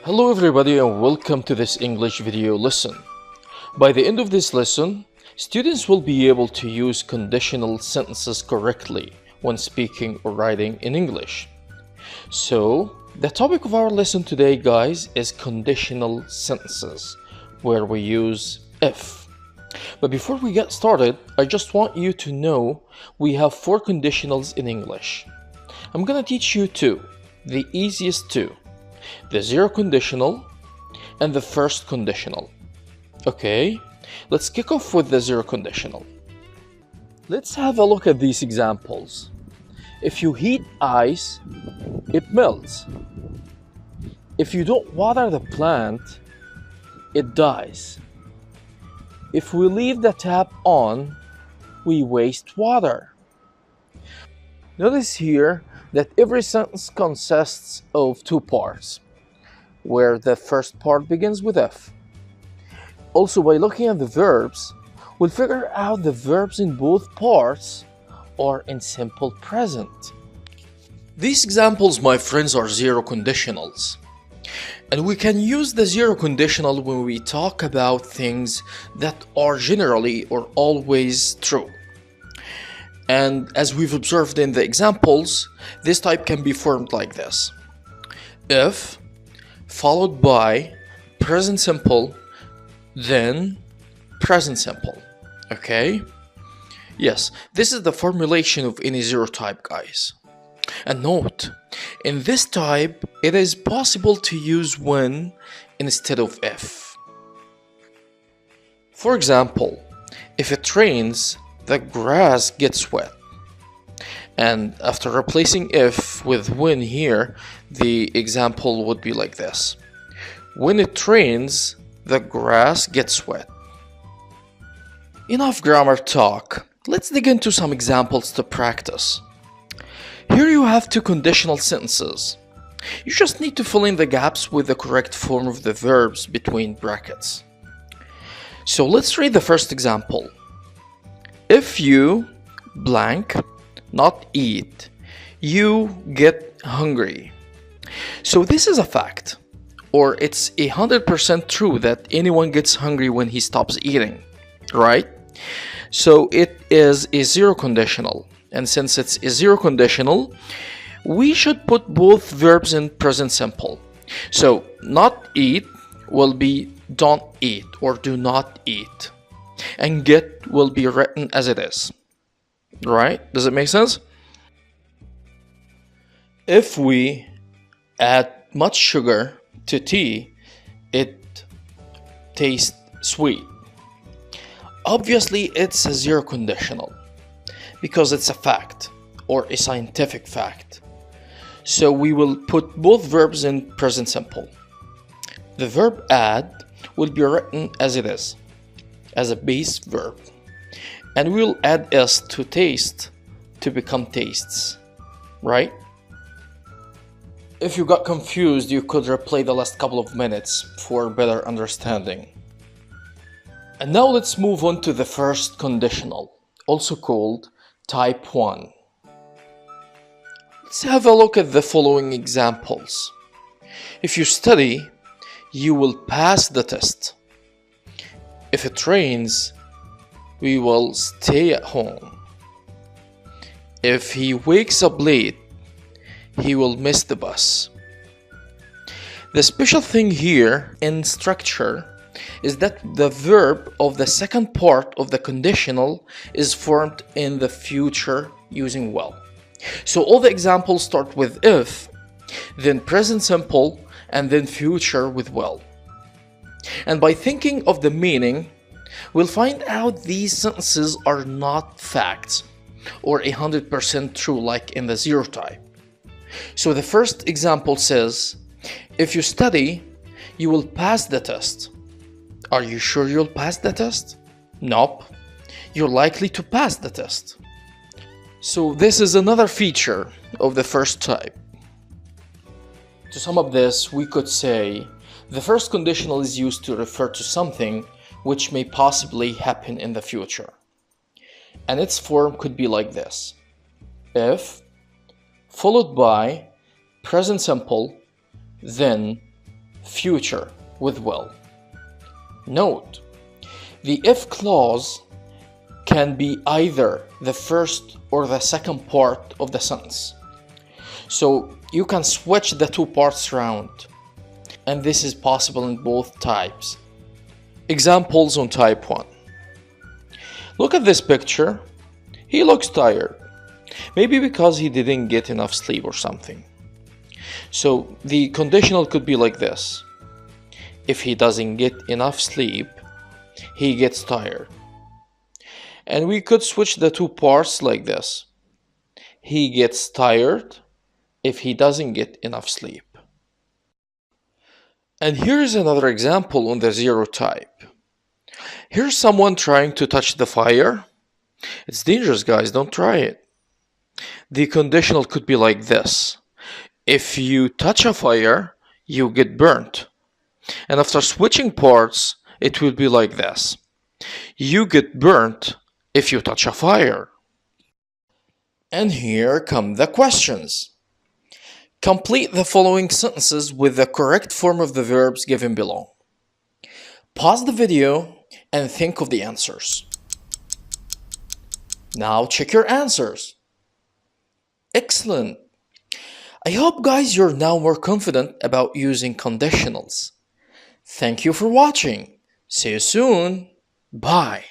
Hello everybody and welcome to this English video lesson. By the end of this lesson, students will be able to use conditional sentences correctly when speaking or writing in English. So, the topic of our lesson today, guys, is conditional sentences, where we use if. But before we get started, I just want you to know we have 4 conditionals in English. I'm gonna teach you 2, the easiest 2. The zero conditional and the first conditional. Okay, let's kick off with the zero conditional. Let's have a look at these examples. If you heat ice, it melts. If you don't water the plant, it dies. If we leave the tap on, we waste water. Notice here that every sentence consists of 2 parts, where the first part begins with if. Also, by looking at the verbs, we'll figure out the verbs in both parts are in simple present. These examples, my friends, are zero conditionals. And we can use the zero conditional when we talk about things that are generally or always true. And as we've observed in the examples, this type can be formed like this. If, followed by present simple, then present simple. Okay? Yes, this is the formulation of any zero type, guys. And note, in this type, it is possible to use when instead of if. For example, if it rains, the grass gets wet. And after replacing if with when here, the example would be like this. When it rains, the grass gets wet. Enough grammar talk. Let's dig into some examples to practice. Here you have 2 conditional sentences. You just need to fill in the gaps with the correct form of the verbs between brackets. So let's read the first example. If you blank not eat, you get hungry. So this is a fact, or it's 100% true that anyone gets hungry when he stops eating, right? So it is a zero conditional, and since it's a zero conditional, we should put both verbs in present simple. So not eat will be don't eat or do not eat. And get will be written as it is. Right? Does it make sense? If we add much sugar to tea, it tastes sweet. Obviously, it's a zero conditional because it's a fact or a scientific fact. So we will put both verbs in present simple. The verb add will be written as it is, as a base verb, and we'll add s to taste to become tastes, right? If you got confused, you could replay the last couple of minutes for better understanding. And now let's move on to the first conditional, also called type 1. Let's have a look at the following examples. If you study, you will pass the test. If it rains, we will stay at home. If he wakes up late, he will miss the bus. The special thing here in structure is that the verb of the second part of the conditional is formed in the future using will. So all the examples start with if, then present simple, and then future with will. And by thinking of the meaning, we'll find out these sentences are not facts or 100% true like in the zero type. So the first example says, if you study, you will pass the test. Are you sure you'll pass the test? Nope. You're likely to pass the test. So this is another feature of the first type. To sum up this, we could say the first conditional is used to refer to something which may possibly happen in the future. And its form could be like this. If, followed by present simple, then future with will. Note, the if clause can be either the first or the second part of the sentence. So you can switch the two parts around, and this is possible in both types. Examples on type 1. Look at this picture. He looks tired, maybe because he didn't get enough sleep or something. So the conditional could be like this. If he doesn't get enough sleep, he gets tired. And we could switch the two parts like this. He gets tired if he doesn't get enough sleep. And here's another example on the 0 type. Here's someone trying to touch the fire. It's dangerous, guys, don't try it. The conditional could be like this. If you touch a fire, you get burnt. And after switching parts, it will be like this. You get burnt if you touch a fire. And here come the questions. Complete the following sentences with the correct form of the verbs given below. Pause the video and think of the answers. Now check your answers. Excellent. I hope, guys, you're now more confident about using conditionals. Thank you for watching. See you soon. Bye.